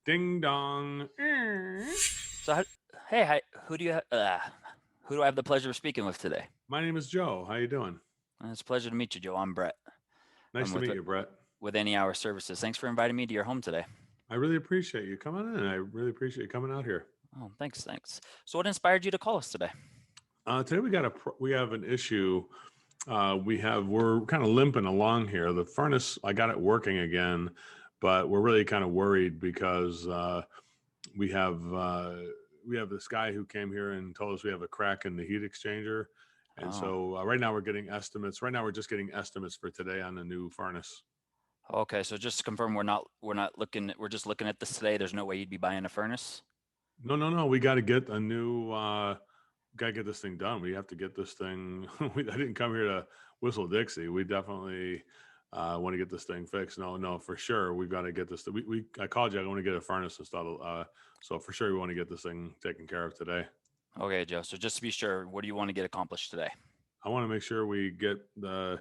Ding dong. So, hey, hi, who do I have the pleasure of speaking with today? My name is Joe. How you doing? It's a pleasure to meet you, Joe. I'm Brett. Nice I'm to meet you, Brett. with Any Hour Services. Thanks for inviting me to your home today. I really appreciate you coming in. I really appreciate you coming out here. Oh, thanks. So, what inspired you to call us today? Today we have an issue. We're kind of limping along here. The furnace, I got it working again, but we're really kind of worried because we have uh, we have this guy who came here and told us we have a crack in the heat exchanger, and Oh, so right now we're getting estimates. Right now we're just getting estimates for today on the new furnace. okay. So, just to confirm, we're just looking at this today. There's no way you'd be buying a furnace. No, no, no. We got to get a new. Got to get this thing done. We have to get this thing. I didn't come here to whistle Dixie. We definitely want to get this thing fixed. No, no, for sure. We've got to get this. I called you. I want to get a furnace installed. So for sure, we want to get this thing taken care of today. Okay, Joe. So, just to be sure, what do you want to get accomplished today? I want to make sure we get the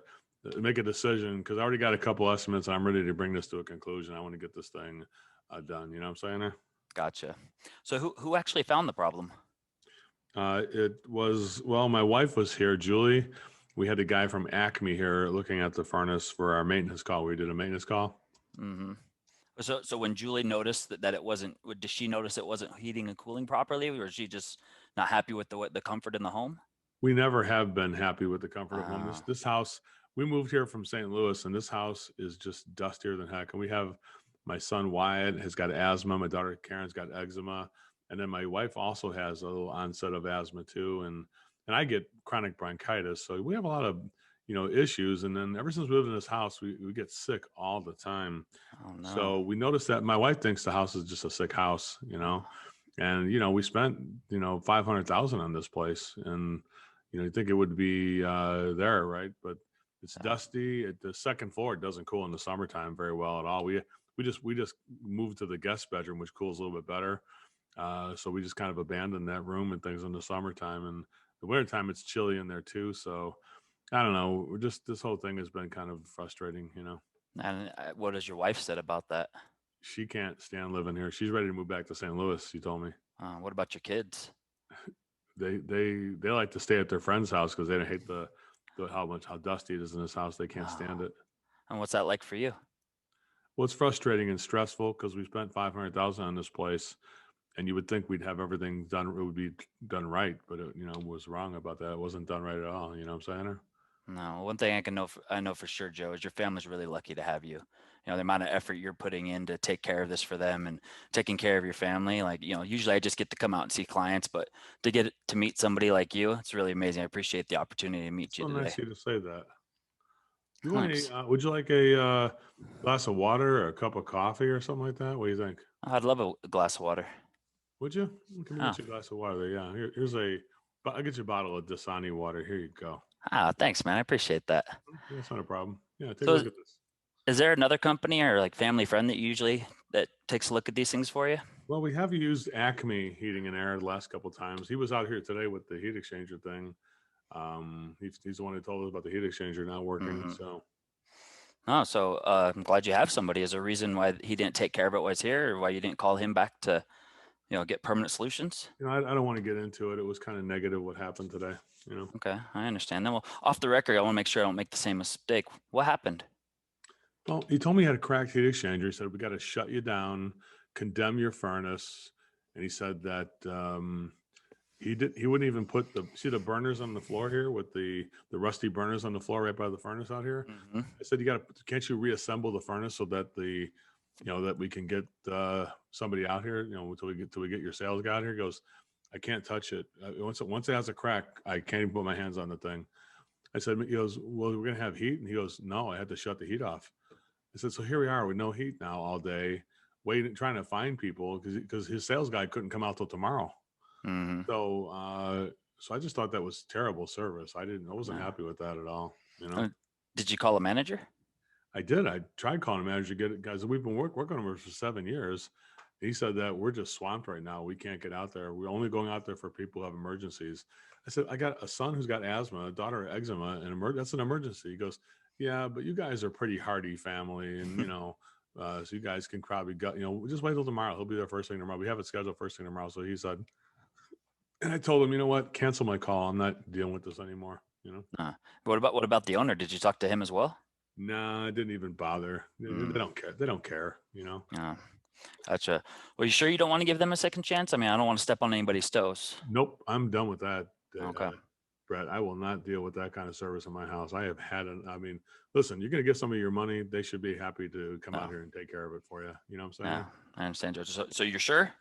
make a decision because I already got a couple estimates and I'm ready to bring this to a conclusion. I want to get this thing done. You know what I'm saying? Gotcha. So, who actually found the problem? It was, well, my wife was here, Julie. We had a guy from Acme here looking at the furnace for our maintenance call. We did a maintenance call. Mm-hmm. So when Julie noticed that it wasn't, did she notice it wasn't heating and cooling properly, or was she just not happy with the comfort in the home? We never have been happy with the comfort of home. This Uh, this house, we moved here from St. Louis, and this house is just dustier than heck. And we have my son Wyatt has got asthma, my daughter Karen's got eczema, and then my wife also has a little onset of asthma too, and I get chronic bronchitis. So we have a lot of issues. And then ever since we lived in this house, we get sick all the time. oh no. So we noticed that my wife thinks the house is just a sick house, and we spent 500,000 on this place, and you think it would be there, right? But it's Uh, dusty. The second floor doesn't cool in the summertime very well at all. We just moved to the guest bedroom, which cools a little bit better. So we just kind of abandoned that room and things in the summertime, and the wintertime it's chilly in there too. So I don't know. We're just this whole thing has been kind of frustrating. and what has your wife said about that? She can't stand living here. She's ready to move back to St. Louis. She told me. What about your kids? They like to stay at their friend's house because they don't hate the how dusty it is in this house. They can't stand Oh, it. and what's that like for you? Well, it's frustrating and stressful because we spent 500,000 on this place, and you would think we'd have everything done. It would be done right, but it was wrong about that. It wasn't done right at all. You know what I'm saying? No, one thing I know for sure, Joe, is your family's really lucky to have you. The amount of effort you're putting in to take care of this for them and taking care of your family. Like, usually I just get to come out and see clients, but to get to meet somebody like you, it's really amazing. I appreciate the opportunity to meet you So nice today. of you to say that. You want Thanks. would you like a glass of water or a cup of coffee or something like that? What do you think? I'd love a glass of water. Would you? Let me Oh, get you a glass of water there. Yeah, I'll get you a bottle of Dasani water. Here you go. thanks, man. I appreciate that. That's not a problem. Yeah, take a So look at this. is there another company or like family friend that takes a look at these things for you? Well, we have used Acme Heating and Air the last couple of times. He was out here today with the heat exchanger thing. He's the one who told us about the heat exchanger not working. Hmm. So, Oh, so I'm glad you have somebody. Is there a reason why he didn't take care of it while he's here, or why you didn't call him back to, get permanent solutions? I don't want to get into it. It was kind of negative what happened today. Okay, I understand. Then, well, off the record, I want to make sure I don't make the same mistake. What happened? Well, he told me he had a cracked heat exchanger. He said, we got to shut you down, condemn your furnace. And he said that he wouldn't even put the burners on the floor here with the rusty burners on the floor right by the furnace out here. Hmm. I said, can't you reassemble the furnace so that that we can get somebody out here, till we get your sales guy out here. He goes, I can't touch it. Once it has a crack, I can't even put my hands on the thing. I said, he goes, well, we're going to have heat. And he goes, no, I had to shut the heat off. I said, so here we are with no heat now all day, waiting, trying to find people because his sales guy couldn't come out till tomorrow. Hmm. So I just thought that was terrible service. I wasn't No. happy with that at all. Uh, Did you call a manager? I did. I tried calling a manager to get it, guys. We've been working on it for 7 years. He said that we're just swamped right now. We can't get out there. We're only going out there for people who have emergencies. I said, I got a son who's got asthma, a daughter eczema, and that's an emergency. He goes, yeah, but you guys are pretty hardy family, and So you guys can probably go, just wait till tomorrow. He'll be there first thing tomorrow. We have it scheduled first thing tomorrow. So he said, and I told him, you know what, cancel my call. I'm not dealing with this anymore. Uh, what about the owner? Did you talk to him as well? Nah, I didn't even bother. They Mm, don't care. They don't care. yeah, gotcha. Well, you sure you don't want to give them a second chance? I mean, I don't want to step on anybody's toes. Nope, I'm done with that. Okay. Brett, I will not deal with that kind of service in my house. I have had it. I mean, listen, you're going to give somebody your money. They should be happy to come out No, here and take care of it for you. You know what I'm saying? yeah, I understand, Joe. So you're sure?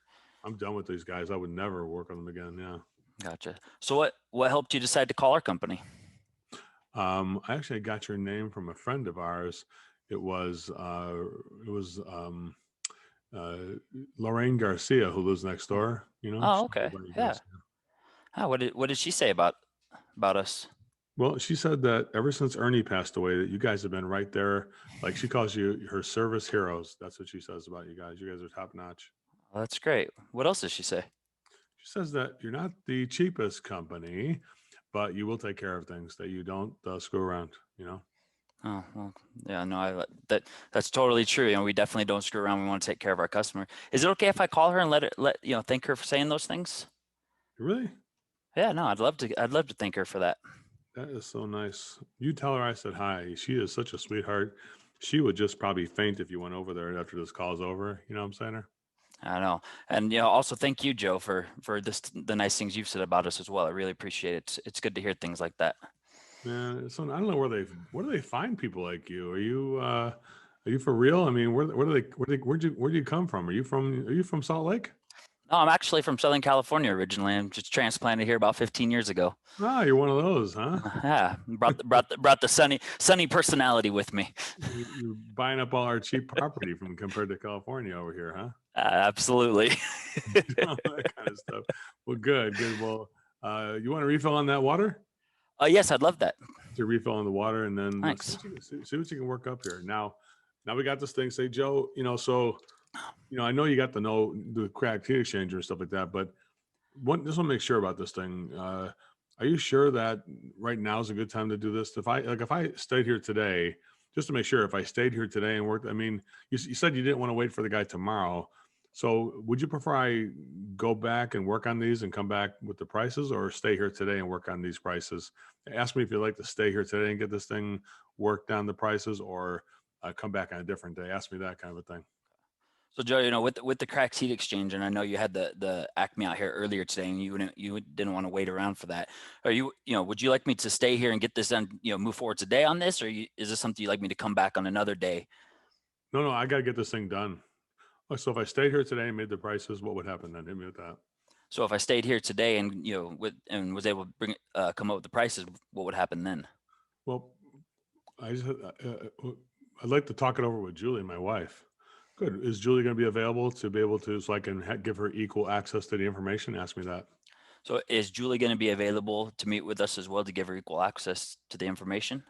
I'm done with these guys. I would never work on them again. Yeah. Gotcha. So what helped you decide to call our company? I actually got your name from a friend of ours. It was uh, Lorraine Garcia, who lives next door. Oh, She's okay. Lorraine Yeah. Garcia. What did she say about us? Well, she said that ever since Ernie passed away, that you guys have been right there. Like she calls you her service heroes. That's what she says about you guys. You guys are top notch. Well, that's great. What else did she say? She says that you're not the cheapest company, but you will take care of things. That you don't screw around. Oh, well, yeah, no, that's totally true. We definitely don't screw around. We want to take care of our customer. Is it okay if I call her and thank her for saying those things? Really, Yeah, no, I'd love to thank her for that. that is so nice. You tell her I said hi. She is such a sweetheart. She would just probably faint if you went over there after this call's over. You know what I'm saying? I know. And also thank you, Joe, for the nice things you've said about us as well. I really appreciate it. It's good to hear things like that. Man, so I don't know where do they find people like you? Are you for real? I mean, where do you come from? Are you from Salt Lake? No, I'm actually from Southern California originally. I'm just transplanted here about 15 years ago. Ah, you're one of those, huh? Yeah, brought the sunny personality with me. You're buying up all our cheap property from compared to California over here, huh? Absolutely. All that kind of stuff. Well, good. Well, you want a refill on that water? Yes, I'd love that. To refill on the water, and then let's Thanks. see what you can work up here. Now we got this thing. Say, Joe, so I know you got the cracked heat exchanger and stuff like that, but just want to make sure about this thing. Are you sure that right now is a good time to do this? If I stayed here today, just to make sure, if I stayed here today and worked, I mean, you said you didn't want to wait for the guy tomorrow. So would you prefer I go back and work on these and come back with the prices, or stay here today and work on these prices? Ask me if you'd like to stay here today and get this thing worked on the prices, or come back on a different day. Ask me that kind of a thing. So Joe, with the cracked heat exchange, and I know you had the Acme out here earlier today, and you didn't want to wait around for that. Would you like me to stay here and get this done? Move forward today on this, or is this something you'd like me to come back on another day? No, I got to get this thing done. So if I stayed here today and made the prices, what would happen then? Hit me with that. So if I stayed here today and was able to come up with the prices, what would happen then? Well, I'd like to talk it over with Julie, my wife. Good. Is Julie going to be available to be able to, so I can give her equal access to the information? Ask me that. So is Julie going to be available to meet with us as well to give her equal access to the information?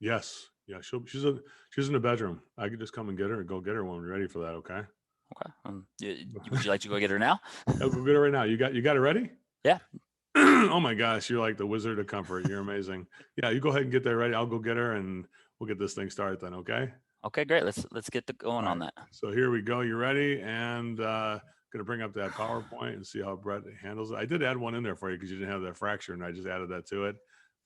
Yes. Yeah. She's in the bedroom. I could just come and get her and go get her when we're ready for that. Okay. Okay. Would you like to go get her now? I'll go get her right now. You got it ready? Yeah. Oh my gosh, you're like the wizard of comfort. You're amazing. Yeah, you go ahead and get that ready. I'll go get her and we'll get this thing started then. Okay. Okay, great. Let's get going on that. So here we go. You ready? And gonna bring up that PowerPoint and see how Brett handles it. I did add one in there for you because you didn't have that fracture, and I just added that to it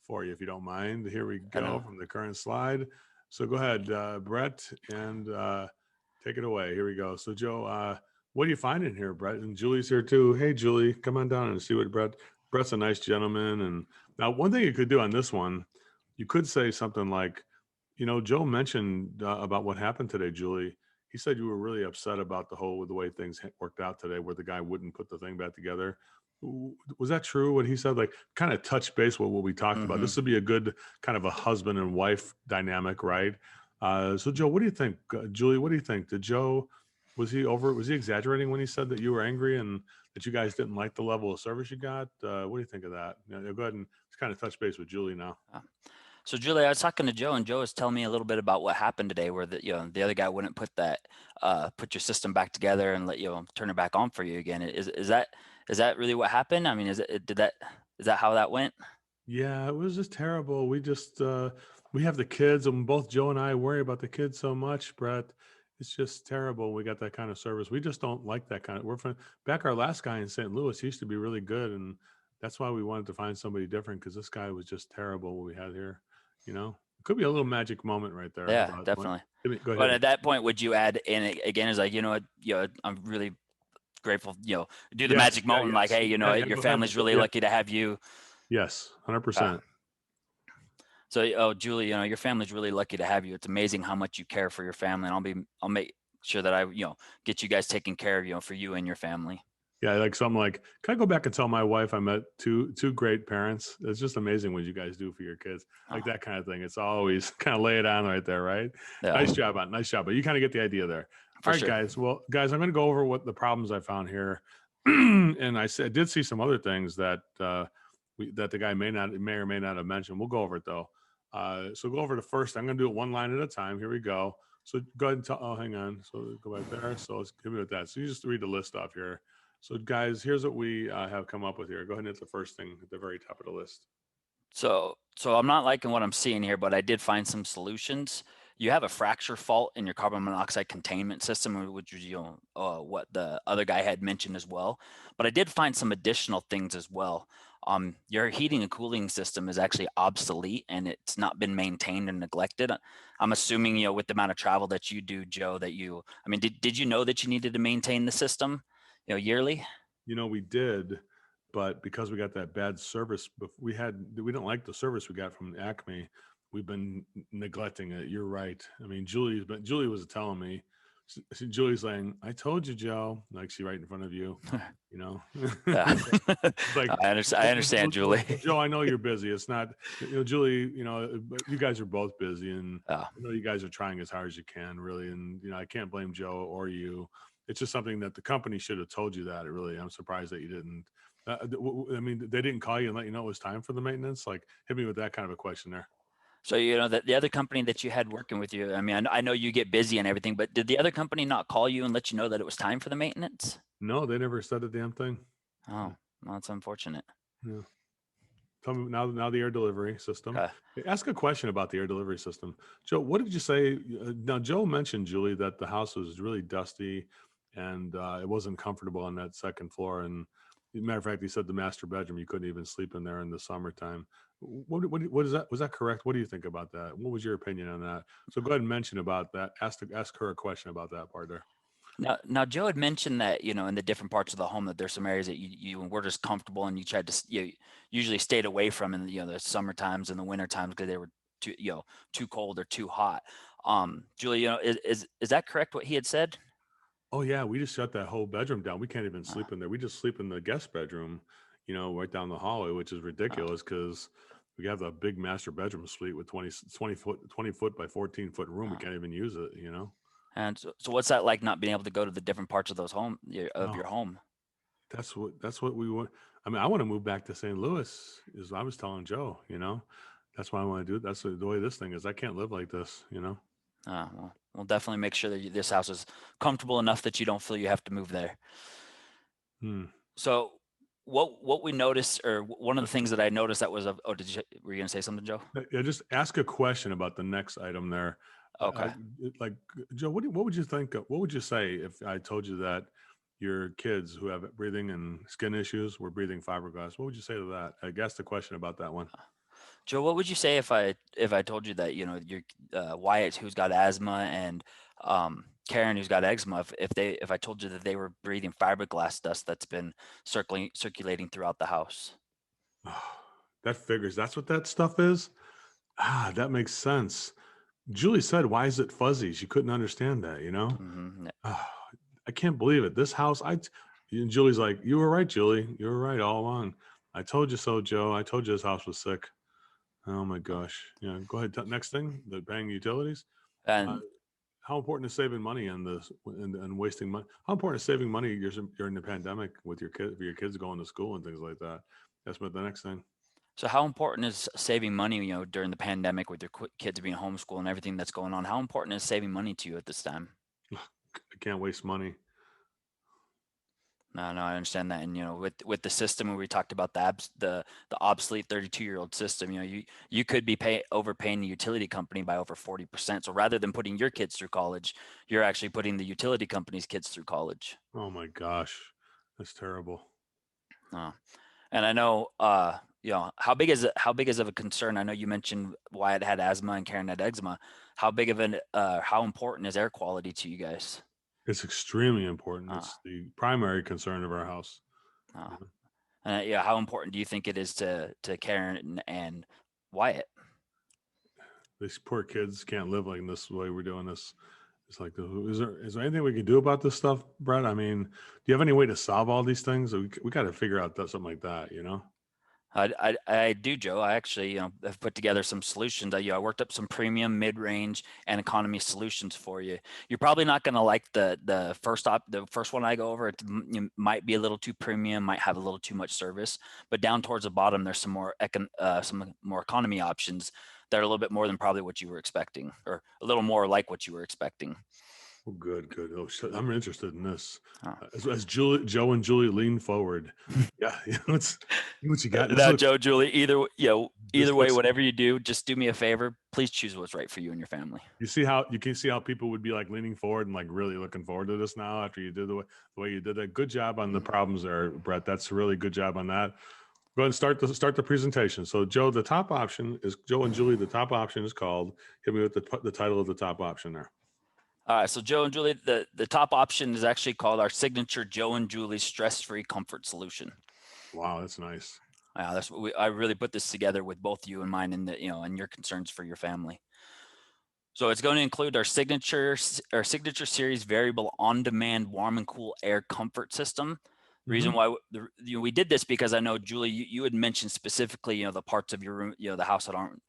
for you if you don't mind. Here we go from the current slide. So go ahead, Brett, and take it away. Here we go. So Joe, what are you finding here, Brett? And Julie's here too. Hey, Julie, come on down and see what Brett's a nice gentleman. And now one thing you could do on this one, you could say something like, Joe mentioned about what happened today, Julie. He said you were really upset about the way things worked out today, where the guy wouldn't put the thing back together. Was that true? What he said, like kind of touch base with what we talked about. This would be a good kind of a husband and wife dynamic, right? So Joe, what do you think? Julie, what do you think? Was he exaggerating when he said that you were angry and that you guys didn't like the level of service you got? What do you think of that? Go ahead and just kind of touch base with Julie now. So Julie, I was talking to Joe, and Joe was telling me a little bit about what happened today, where the other guy wouldn't put your system back together and let turn it back on for you again. Is that really what happened? I mean, is that how that went? Yeah, it was just terrible. We have the kids, and both Joe and I worry about the kids so much, Brett. it's just terrible. We got that kind of service. We just don't like that kind of. We're from back. Our last guy in St. Louis, he used to be really good, and that's why we wanted to find somebody different because this guy was just terrible. What we had here, it could be a little magic moment right there. Yeah, About what? definitely. Go But ahead. at that point, would you add in again? Is like, what, I'm really grateful. Do the Yes. magic Yeah. moment, like, Yes. hey, Yeah. Yeah. your Go ahead. family's really Yeah. lucky to have you. Yes. 100%. Uh, so, oh, Julie, your family's really lucky to have you. It's amazing how much you care for your family, and I'll make sure that I, get you guys taken care of, for you and your family. Yeah, like something like, can I go back and tell my wife I met two great parents? It's just amazing what you guys do for your kids, like Oh, that kind of thing. It's always kind of lay it on right there, right? yeah, Nice job, nice job. But you kind of get the idea there. All for right, sure. guys. Well, guys, I'm going to go over what the problems I found here, and I did see some other things that that the guy may or may not have mentioned. We'll go over it though. So go over the first. I'm going to do it one line at a time. Here we go. So go ahead and tell. Oh, hang on. So go back there. So let's give me with that. So you just read the list off here. So, guys, here's what we have come up with here. Go ahead and hit the first thing at the very top of the list. So I'm not liking what I'm seeing here, but I did find some solutions. You have a fracture fault in your carbon monoxide containment system, which is what the other guy had mentioned as well. But I did find some additional things as well. Your heating and cooling system is actually obsolete and it's not been maintained and neglected. I'm assuming, with the amount of travel that you do, Joe, did you know that you needed to maintain the system, yearly? We did, but because we got that bad service, we didn't like the service we got from Acme. We've been neglecting it. You're right. I mean, Julie was telling me, Julie's saying, "I told you, Joe." Like she right in front of you, you know. Yeah. It's like I understand, Julie. Joe, I know you're busy. It's not, Julie. But you guys are both busy, and Yeah. I know you guys are trying as hard as you can, really. And I can't blame Joe or you. It's just something that the company should have told you that. I'm surprised that you didn't. I mean, they didn't call you and let you know it was time for the maintenance. Like, hit me with that kind of a question there. So, that the other company that you had working with you, I mean, I know you get busy and everything, but did the other company not call you and let you know that it was time for the maintenance? No, they never said a damn thing. Oh, well, that's unfortunate. Yeah. Tell me now the air delivery system. Okay. Ask a question about the air delivery system. Joe, what did you say? Now, Joe mentioned, Julie, that the house was really dusty and it wasn't comfortable on that second floor. And as a matter of fact, he said the master bedroom, you couldn't even sleep in there in the summertime. What is that? Was that correct? What do you think about that? What was your opinion on that? So go ahead and mention about that. Ask her a question about that part there. Now, Joe had mentioned that, in the different parts of the home that there's some areas that you were just comfortable and you tried to, usually stayed away from in the summer times and the winter times because they were too cold or too hot. Julie, is that correct what he had said? Oh yeah, we just shut that whole bedroom down. We can't even sleep in there. We just sleep in the guest bedroom, right down the hallway, which is ridiculous because we have a big master bedroom suite with 20 foot by 14-foot room. We can't even use it. And so what's that like, not being able to go to the different parts of your Oh, home? that's what we want. I mean, I want to move back to St. Louis. Is I was telling Joe, that's why I want to do it. That's the way this thing is. I can't live like this. Well, we'll definitely make sure that this house is comfortable enough that you don't feel you have to move there. Hmm. So what we noticed, or one of the things that I noticed that was were you gonna say something, Joe? Yeah, just ask a question about the next item there. Okay. Like Joe, what would you think? What would you say if I told you that your kids who have breathing and skin issues were breathing fiberglass? What would you say to that? I guess the question about that one. Joe, what would you say if I told you that, your Wyatt, who's got asthma, and Karen, who's got eczema, if I told you that they were breathing fiberglass dust that's been circulating throughout the house? That figures. That's what that stuff is. That makes sense. Julie said, "Why is it fuzzy?" She couldn't understand that. Mm-hmm. I can't believe it. This house, and Julie's like, "You were right, Julie. You were right all along. I told you so, Joe. I told you this house was sick." Oh my gosh. Yeah. Go ahead. Next thing, the paying utilities. Uh, And how important is saving money on this and wasting money? How important is saving money during the pandemic with your kids going to school and things like that? That's what the next thing. so how important is saving money, during the pandemic with your kids being homeschooled and everything that's going on? How important is saving money to you at this time? I can't waste money. No, I understand that. And with the system where we talked about the obsolete 32-year-old system, you could be overpaying the utility company by over 40%. So rather than putting your kids through college, you're actually putting the utility company's kids through college. Oh my gosh, that's terrible. Uh, and I know, how big is of a concern? I know you mentioned Wyatt had asthma and Karen had eczema. How important is air quality to you guys? It's extremely important. Uh, It's the primary concern of our house. uh, You know? yeah, how important do you think it is to Karen and Wyatt? These poor kids can't live like this the way we're doing this. It's like, is there anything we can do about this stuff, Brett? I mean, do you have any way to solve all these things? We got to figure out something like that, you know? I do, Joe. I actually, have put together some solutions. I worked up some premium, mid-range, and economy solutions for you. You're probably not going to like the first one I go over. It might be a little too premium, might have a little too much service. But down towards the bottom, there's some more economy options that are a little bit more than probably what you were expecting, or a little more like what you were expecting. Oh, good. Oh, I'm interested in this. Oh. As Joe and Julie lean forward, yeah, what you got? Now, Joe, Julie, This either way, looks. whatever you do, just do me a favor. Please choose what's right for you and your family. You can see how people would be like leaning forward and like really looking forward to this now after you did the way you did that. Good job on the problems there, Brett. That's a really good job on that. Go ahead and start the presentation. So, Joe, the top option is Joe and Julie. The top option is called. Hit me with the title of the top option there. All right, so Joe and Julie, the top option is actually called our signature Joe and Julie stress-free comfort solution. Wow, that's nice. That's what I really put this together with both you and mine, and and your concerns for your family. So it's going to include our signature series variable on-demand warm and cool air comfort system. The reason why we did this, because I know, Julie, you had mentioned specifically, the parts of your room, the house that aren't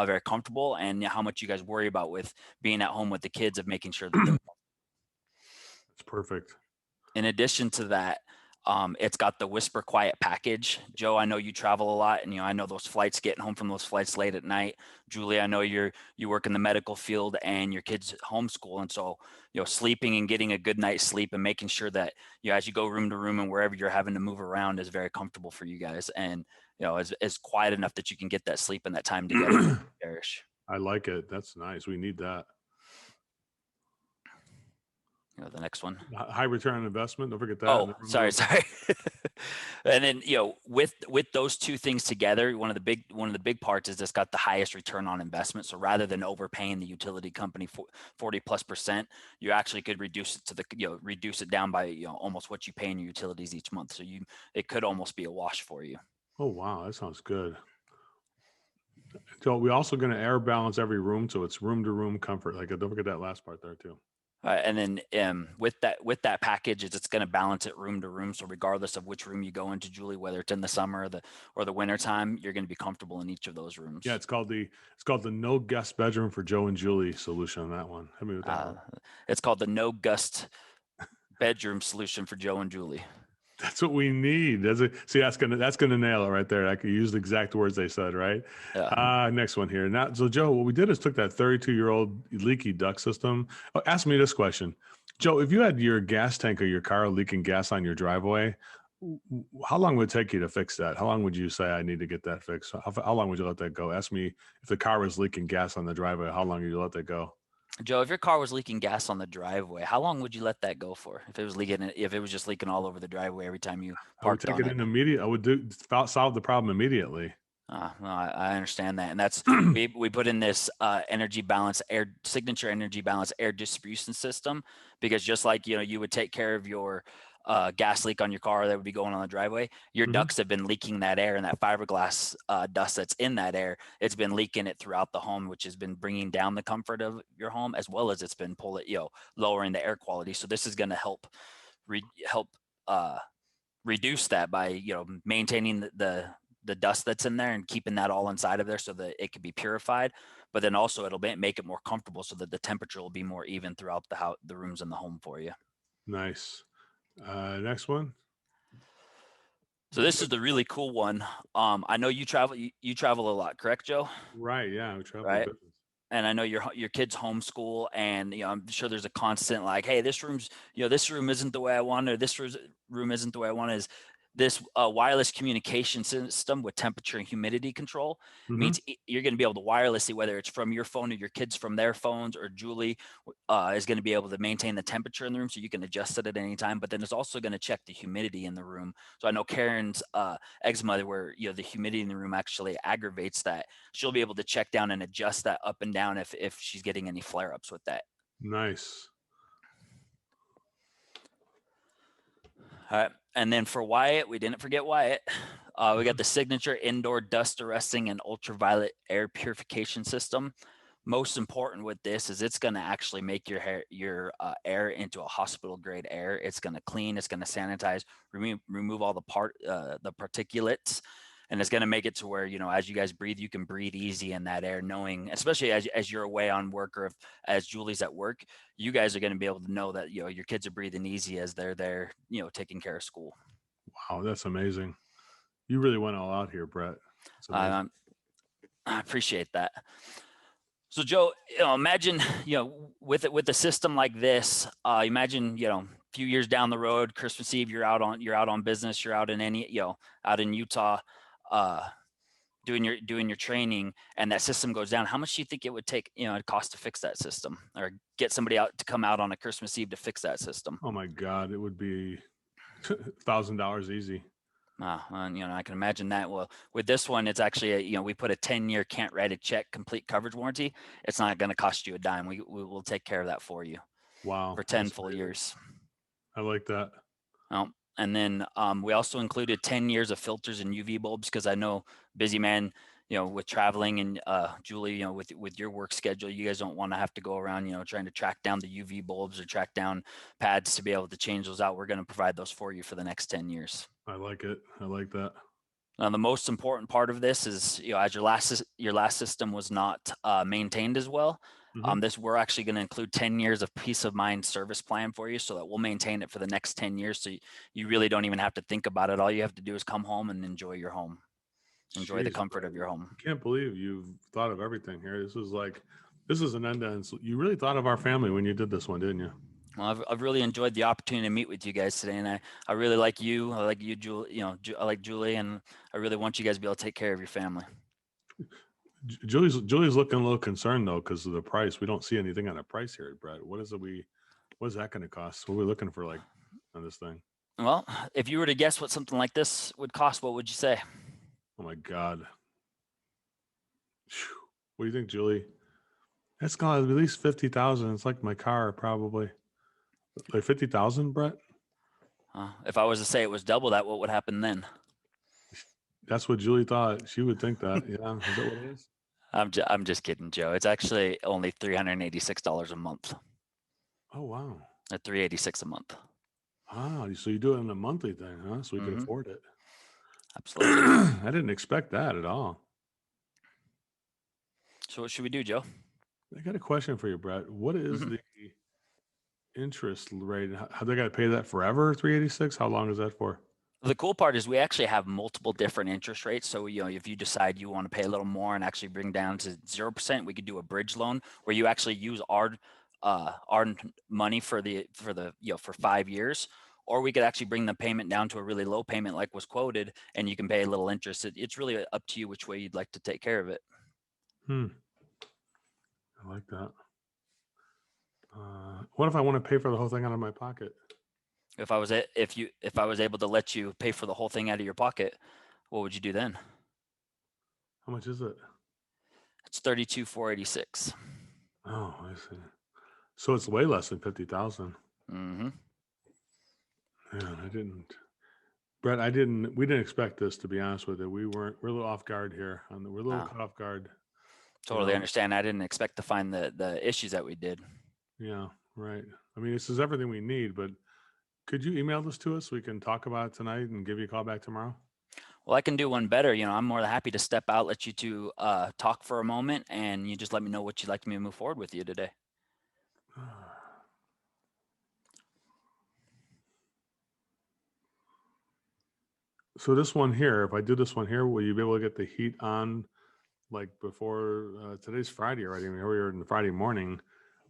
very comfortable, and how much you guys worry about with being at home with the kids, of making sure that they're. That's perfect. In addition to that, it's got the Whisper Quiet package. Joe, I know you travel a lot, and I know those flights, getting home from those flights late at night. Julie, I know you work in the medical field and your kids homeschool, and so sleeping and getting a good night's sleep and making sure that as you go room to room and wherever you're having to move around is very comfortable for you guys, and is quiet enough that you can get that sleep and that time together. Cherish. I like it. That's nice. We need that. The next one. High return on investment. Don't forget that. Oh, sorry. And then with those two things together, one of the big parts is it's got the highest return on investment. So rather than overpaying the utility company 40+%, you actually could reduce it to reduce it down by almost what you pay in your utilities each month. So it could almost be a wash for you. Oh wow, that sounds good. So we also going to air balance every room, so it's room to room comfort. Like, don't forget that last part there too. And then with that package, it's going to balance it room to room. So regardless of which room you go into, Julie, whether it's in the summer or the winter time, you're going to be comfortable in each of those rooms. Yeah, it's called the no guest bedroom for Joe and Julie solution on that one. Hit me with that one. It's called the no guest bedroom solution for Joe and Julie. That's what we need. See, that's gonna nail it right there. I could use the exact words they said, right? Yeah. Next one here. Now, so Joe, what we did is took that 32-year-old leaky duct system. Oh, ask me this question, Joe. If you had your gas tank of your car leaking gas on your driveway, how long would it take you to fix that? How long would you say I need to get that fixed? How long would you let that go? Ask me if the car was leaking gas on the driveway. How long would you let that go? Joe, if your car was leaking gas on the driveway, how long would you let that go for? If it was just leaking all over the driveway every time you parked on it? I would take it in immediate. I would solve the problem immediately. Well, I understand that, and that's we put in this signature energy balance air distribution system, because just like you would take care of your gas leak on your car that would be going on the driveway, your ducts have been leaking that air, and that fiberglass dust that's in that air, it's been leaking it throughout the home, which has been bringing down the comfort of your home, as well as it's been lowering the air quality. So this is going to help reduce that by maintaining the dust that's in there and keeping that all inside of there so that it can be purified, but then also it'll make it more comfortable so that the temperature will be more even throughout the rooms in the home for you. Nice. Next one. So this is the really cool one. I know you travel a lot, correct, Joe? Right. Yeah. We travel Right. business. and I know your kids homeschool, and I'm sure there's a constant like, hey, this room's this room isn't the way I want it, or this room isn't the way I want it. Is this wireless communication system with temperature and humidity control Mm-hmm. means you're going to be able to wirelessly, whether it's from your phone or your kids from their phones, or Julie is going to be able to maintain the temperature in the room, so you can adjust it at any time. But then it's also going to check the humidity in the room. So I know Karen's eczema, where the humidity in the room actually aggravates that. She'll be able to check down and adjust that up and down if she's getting any flare-ups with that. Nice. All right. And then for Wyatt, we didn't forget Wyatt. We got the signature indoor dust arresting and ultraviolet air purification system. Most important with this is it's going to actually make your air into a hospital grade air. It's going to clean, it's going to sanitize, remove all the particulates, and it's going to make it to where, as you guys breathe, you can breathe easy in that air, knowing, especially as you're away on work, or as Julie's at work, you guys are going to be able to know that, your kids are breathing easy as they're there, taking care of school. Wow, that's amazing. You really went all out here, Brett. That's amazing. I appreciate that. So Joe, imagine, with a system like this, imagine, a few years down the road, Christmas Eve, you're out on business, you're out in out in Utah, doing your training, and that system goes down. How much do you think it would take, it cost to fix that system, or get somebody out to come out on a Christmas Eve to fix that system? Oh my God, it would be $1,000 easy. And I can imagine that. Well, with this one, it's actually we put a 10-year can't write a check complete coverage warranty. It's not going to cost you a dime. We will take care of that for you. Wow, For 10 full years. I like that. And then we also included 10 years of filters and UV bulbs, because I know, busy man, with traveling, and Julie, with your work schedule, you guys don't want to have to go around, trying to track down the UV bulbs or track down pads to be able to change those out. We're going to provide those for you for the next 10 years. I like it. I like that. Now, the most important part of this is, as your last system was not maintained as well, we're actually going to include 10 years of peace of mind service plan for you, so that we'll maintain it for the next 10 years. So you really don't even have to think about it. All you have to do is come home and enjoy your home. Enjoy the comfort of your home. I can't believe you've thought of everything here. This is an end-to-end. You really thought of our family when you did this one, didn't you? Well, I've really enjoyed the opportunity to meet with you guys today, and I really like you. I like you, Julie. I like Julie, and I really want you guys to be able to take care of your family. Julie's looking a little concerned though, because of the price. We don't see anything on the price here, Brett. What is that going to cost? What are we looking for, like, on this thing? Well, if you were to guess what something like this would cost, what would you say? Oh my God. What do you think, Julie? That's got at least 50,000. It's like my car, probably. Like 50,000, Brett? If I was to say it was double that, what would happen then? That's what Julie thought. She would think that. Yeah. Is that what it is? I'm just kidding, Joe. It's actually only $386 a month. Oh, wow. At $386 a month. Ah, so you do it on a monthly thing, huh? So we can afford it. Absolutely. I didn't expect that at all. So what should we do, Joe? I got a question for you, Brett. What is the interest rate? How they got to pay that forever? 386? How long is that for? The cool part is we actually have multiple different interest rates. So, if you decide you want to pay a little more and actually bring down to 0%, we could do a bridge loan where you actually use our money for 5 years, or we could actually bring the payment down to a really low payment like was quoted, and you can pay a little interest. It's really up to you which way you'd like to take care of it. I like that. What if I want to pay for the whole thing out of my pocket? If I was able to let you pay for the whole thing out of your pocket, what would you do then? How much is it? It's $32,486. Oh, I see. So it's way less than 50,000. Man, Brett, we didn't expect this, to be honest with you. We're a little off guard here. We're a little caught off guard. Totally understand. I didn't expect to find the issues that we did. Yeah, right. I mean, this is everything we need, but could you email this to us so we can talk about it tonight and give you a call back tomorrow? Well, I can do one better. I'm more than happy to step out, let you two talk for a moment, and you just let me know what you'd like me to move forward with you today. So this one here, if I do this one here, will you be able to get the heat on like before today's Friday already. I mean, we're in the Friday morning.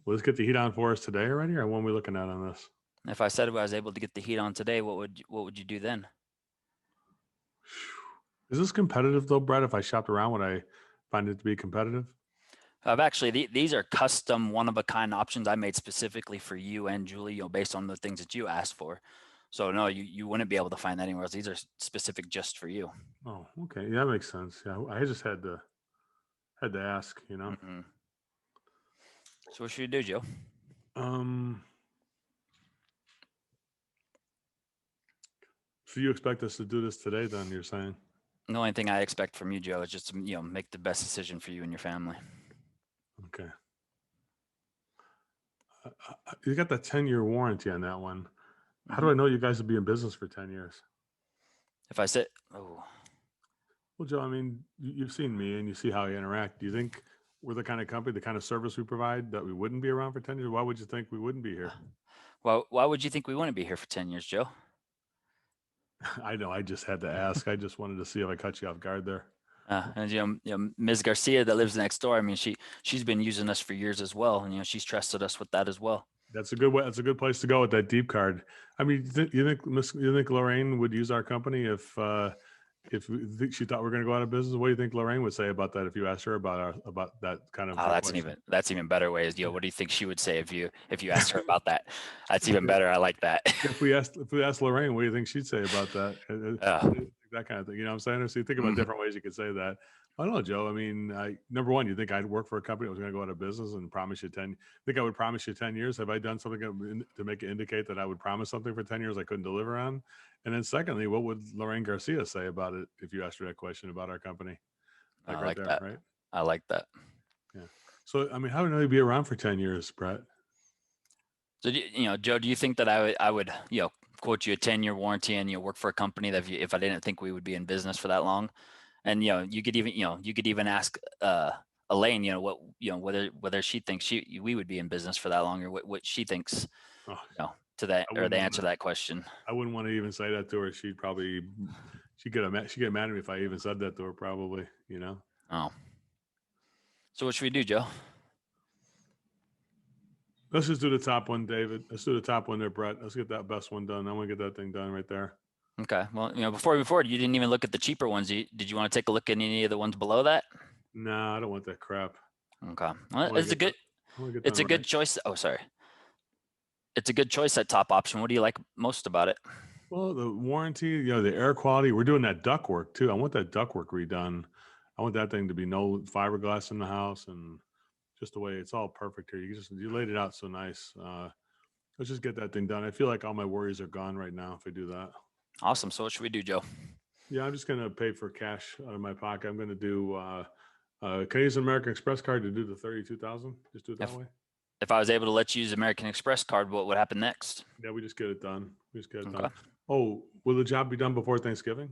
Well, let's get the heat on for us today already, or when are we looking at on this? If I said I was able to get the heat on today, what would you do then? Is this competitive though, Brett? If I shopped around, would I find it to be competitive? I've actually these are custom one of a kind options I made specifically for you and Julie, based on the things that you asked for. So no, you wouldn't be able to find that anywhere else. These are specific just for you. Oh, okay. Yeah, that makes sense. Yeah, I just had to ask, you know. Mm-hmm. So what should you do, Joe? So you expect us to do this today? Then you're saying? The only thing I expect from you, Joe, is just to make the best decision for you and your family. Okay. You got that 10-year warranty on that one. How do I know you guys will be in business for 10 years? If I said, oh, Well, Joe, I mean, you've seen me and you see how I interact. Do you think we're the kind of company, the kind of service we provide that we wouldn't be around for 10 years? Why would you think we wouldn't be here? well, why would you think we wouldn't be here for 10 years, Joe? I know. I just had to ask. I just wanted to see if I cut you off guard there. And Ms. Garcia that lives next door. I mean, she's been using us for years as well, and she's trusted us with that as well. That's a good way. That's a good place to go with that deep card. I mean, you think Lorraine would use our company if she thought we're going to go out of business? What do you think Lorraine would say about that if you asked her about that kind of? Oh, that's even better way. Is what do you think she would say if you asked her about that? That's even better. I like that. If we asked Lorraine, what do you think she'd say about that? That kind of thing. You know what I'm saying? So you think about different ways you could say that. I don't know, Joe. I mean, number one, you think I'd work for a company that was going to go out of business and promise you 10? Think I would promise you 10 years? Have I done something to make it indicate that I would promise something for 10 years I couldn't deliver on? And then secondly, what would Lorraine Garcia say about it if you asked her that question about our company? I like that. Right? I like that. Yeah. So, I mean, how would I be around for 10 years, Brett? So, Joe, do you think that I would quote you a 10-year warranty and work for a company that if I didn't think we would be in business for that long? And you could even ask Elaine, whether she thinks we would be in business for that long, or what she thinks, to that, or the answer to that question. I wouldn't want to even say that to her. She'd get mad at me if I even said that to her, probably, Oh. So what should we do, Joe? Let's just do the top one, David. Let's do the top one there, Brett. Let's get that best one done. I want to get that thing done right there. Okay. Well, before you didn't even look at the cheaper ones. Did you want to take a look at any of the ones below that? No, I don't want that crap. Okay. Well, it's a good choice. Oh, sorry. It's a good choice, that top option. What do you like most about it? Well, the warranty, the air quality. We're doing that ductwork too. I want that ductwork redone. I want that thing to be no fiberglass in the house, and just the way it's all perfect here. You laid it out so nice. Let's just get that thing done. I feel like all my worries are gone right now if I do that. Awesome. So what should we do, Joe? Yeah, I'm just going to pay for cash out of my pocket. I'm going to do can I use an American Express card to do the $32,000? Just do it that way. If I was able to let you use American Express card, what would happen next? Yeah, we just get it done. Done. Oh, will the job be done before Thanksgiving?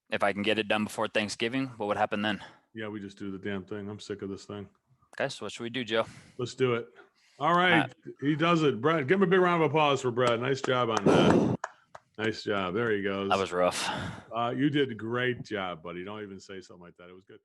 If I can get it done before Thanksgiving, what would happen then? Yeah, we just do the damn thing. I'm sick of this thing. Okay, so what should we do, Joe? Let's do it. All right. He does it. Brett, give him a big round of applause for Brett. Nice job on that. Nice job. There he goes. That was rough. You did a great job, buddy. Don't even say something like that. It was good.